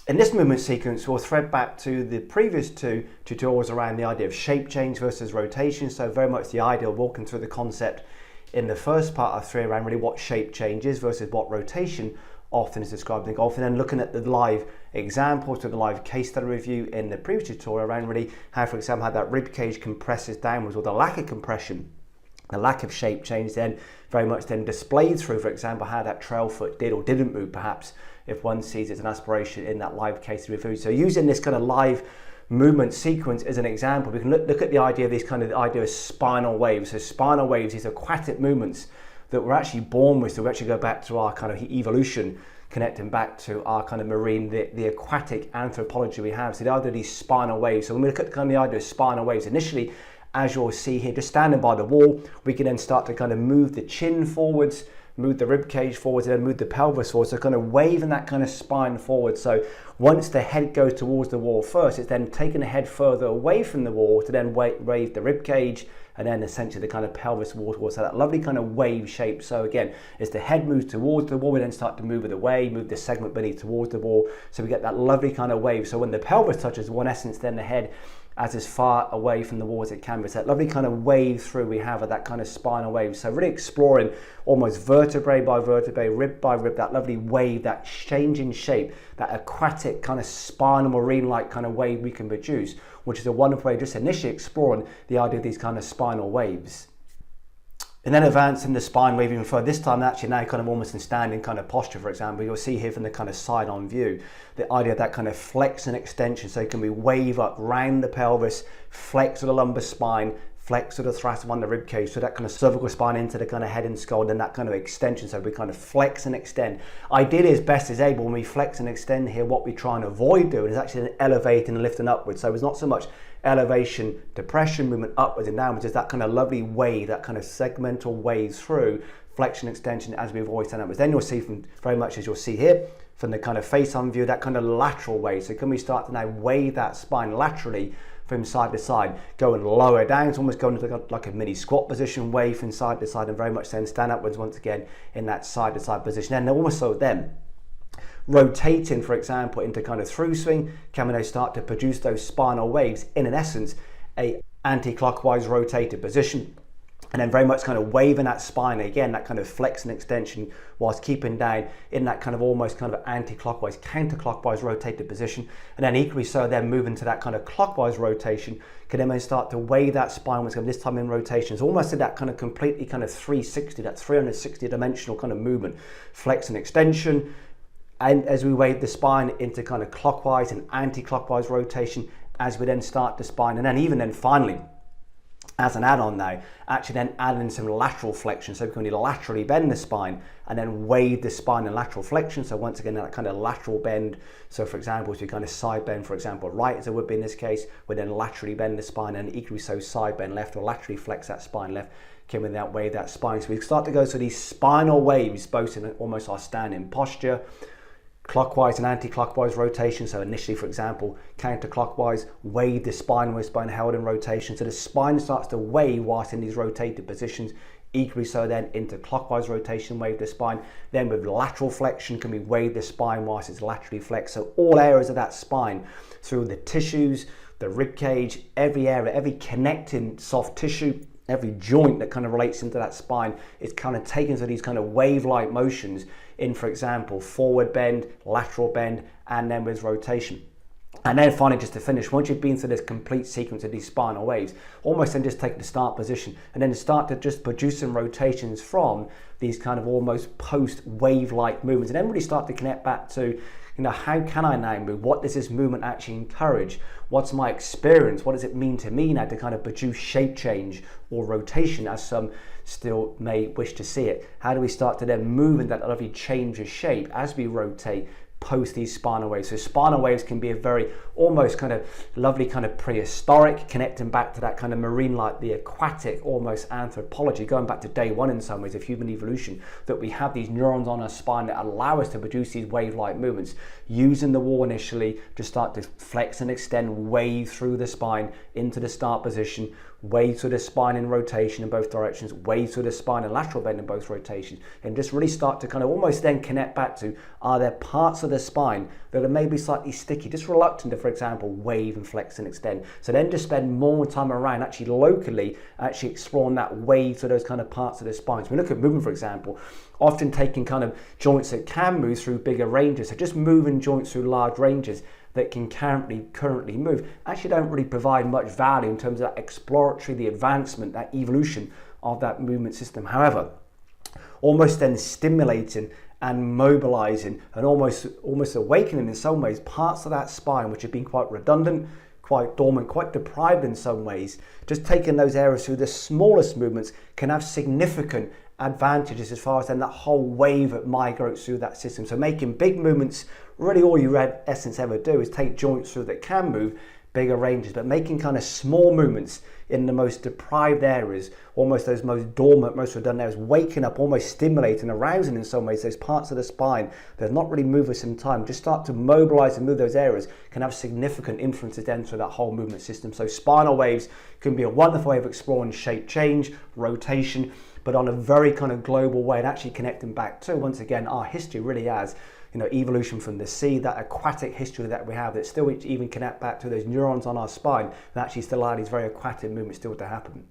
In this movement sequence, we'll thread back to the previous two tutorials around the idea of shape change versus rotation. So very much the idea of walking through the concept in the first part of 3 around really what shape change is versus what rotation often is described in golf, and then looking at the live examples to the live case study review in the previous tutorial around really how, for example, how that rib cage compresses downwards, or the lack of compression, the lack of shape change then very much then displayed through, for example, how that trail foot did or didn't move, perhaps if one sees it as an aspiration in that live case review. So using this kind of live movement sequence as an example, we can look at the idea of these kind of the idea of spinal waves. So spinal waves, these aquatic movements that we're actually born with. So we actually go back to our kind of evolution, connecting back to our kind of marine, the aquatic anthropology we have. So the idea of these spinal waves. So when we look at kind of the idea of spinal waves, initially, as you'll see here, just standing by the wall, we can then start to kind of move the chin forwards, move the rib cage forwards, and then move the pelvis forwards. So kind of waving that kind of spine forward. So once the head goes towards the wall first, it's then taking the head further away from the wall to then wave the rib cage, and then essentially the kind of pelvis wall towards. So that lovely kind of wave shape. So again, as the head moves towards the wall, we then start to move it away, move the segment beneath towards the wall. So we get that lovely kind of wave. So when the pelvis touches, in essence, then the head as far away from the wall as it can be. So that lovely kind of wave through we have of that kind of spinal wave. So really exploring almost vertebrae by vertebrae, rib by rib, that lovely wave, that changing shape, that aquatic kind of spinal marine-like kind of wave we can produce, which is a wonderful way just initially exploring the idea of these kind of spinal waves. And then advancing the spine wave even further, this time actually now kind of almost in standing kind of posture, for example. You'll see here from the kind of side on view, the idea of that kind of flex and extension. So can we wave up round the pelvis, flex with the lumbar spine, flex with the thoracic on the rib cage, so that kind of cervical spine into the kind of head and skull, and then that kind of extension. So we kind of flex and extend. Ideally, as best as able, when we flex and extend here, what we try and avoid doing is actually elevating and lifting upwards. So it's not so much elevation, depression, movement upwards and downwards, is that kind of lovely wave, that kind of segmental wave through flexion extension as we've always done upwards. Then you'll see from very much as you'll see here from the kind of face on view, that kind of lateral wave. So can we start to now wave that spine laterally from side to side, going lower down, it's almost going to like a mini squat position, wave from side to side, and very much then stand upwards once again in that side to side position. And also then rotating, for example, into kind of through swing, can we now start to produce those spinal waves in essence a anti-clockwise rotated position, and then very much kind of waving that spine again, that kind of flex and extension, whilst keeping down in that kind of almost kind of anti-clockwise, counter-clockwise rotated position. And then equally so, then moving to that kind of clockwise rotation, can then start to wave that spine, which this time in rotation. So almost in that kind of completely kind of 360, that 360 dimensional kind of movement, flex and extension. And as we wave the spine into kind of clockwise and anti-clockwise rotation, as we then start the spine, and then even then finally, as an add-on now, actually then add in some lateral flexion. So we can laterally bend the spine and then wave the spine in lateral flexion. So once again, that kind of lateral bend. So for example, if you kind of side bend, for example, right as it would be in this case, we then laterally bend the spine, and equally so side bend left, or laterally flex that spine left, can in that wave that spine. So we start to go through these spinal waves, both in almost our standing posture, clockwise and anti-clockwise rotation. So initially, for example, counterclockwise, wave the spine with spine held in rotation. So the spine starts to wave whilst in these rotated positions. Equally so then into clockwise rotation, wave the spine. Then with lateral flexion, can we wave the spine whilst it's laterally flexed. So all areas of that spine, through the tissues, the rib cage, every area, every connecting soft tissue, every joint that kind of relates into that spine, it's kind of taken to these kind of wave-like motions in, for example, forward bend, lateral bend, and then with rotation. And then finally, just to finish, once you've been through this complete sequence of these spinal waves, almost then just take the start position and then start to just produce some rotations from these kind of almost post-wave-like movements, and then really start to connect back to, how can I now move? What does this movement actually encourage? What's my experience? What does it mean to me now to kind of produce shape change or rotation, as some still may wish to see it? How do we start to then move in that lovely change of shape as we rotate post these spinal waves? So spinal waves can be a very almost kind of lovely kind of prehistoric, connecting back to that kind of marine, like the aquatic almost anthropology, going back to day one in some ways of human evolution, that we have these neurons on our spine that allow us to produce these wave-like movements, using the wall initially to start to flex and extend, wave through the spine into the start position, waves through the spine in rotation in both directions, waves through the spine and lateral bend in both rotations, and just really start to kind of almost then connect back to, are there parts of the spine that are maybe slightly sticky, just reluctant to, for example, wave and flex and extend. So then just spend more time around actually locally, actually exploring that wave to those kind of parts of the spine. So we look at movement, for example, often taking kind of joints that can move through bigger ranges, so just moving joints through large ranges that can currently move, actually don't really provide much value in terms of that exploratory, the advancement, that evolution of that movement system. However, almost then stimulating and mobilizing and almost awakening in some ways parts of that spine which have been quite redundant, quite dormant, quite deprived in some ways. Just taking those areas through the smallest movements can have significant advantages as far as then that whole wave that migrates through that system. So making big movements, really all you essence ever do is take joints through that can move bigger ranges, but making kind of small movements in the most deprived areas, almost those most dormant, most redundant areas, waking up, almost stimulating, arousing in some ways those parts of the spine that have not really moved for some time, just start to mobilize and move those areas, can have significant influences then through that whole movement system. So spinal waves can be a wonderful way of exploring shape change, rotation, but on a very kind of global way, and actually connecting back to, once again, our history really has, evolution from the sea, that aquatic history that we have that still even connect back to those neurons on our spine and actually still allow these very aquatic movements still to happen.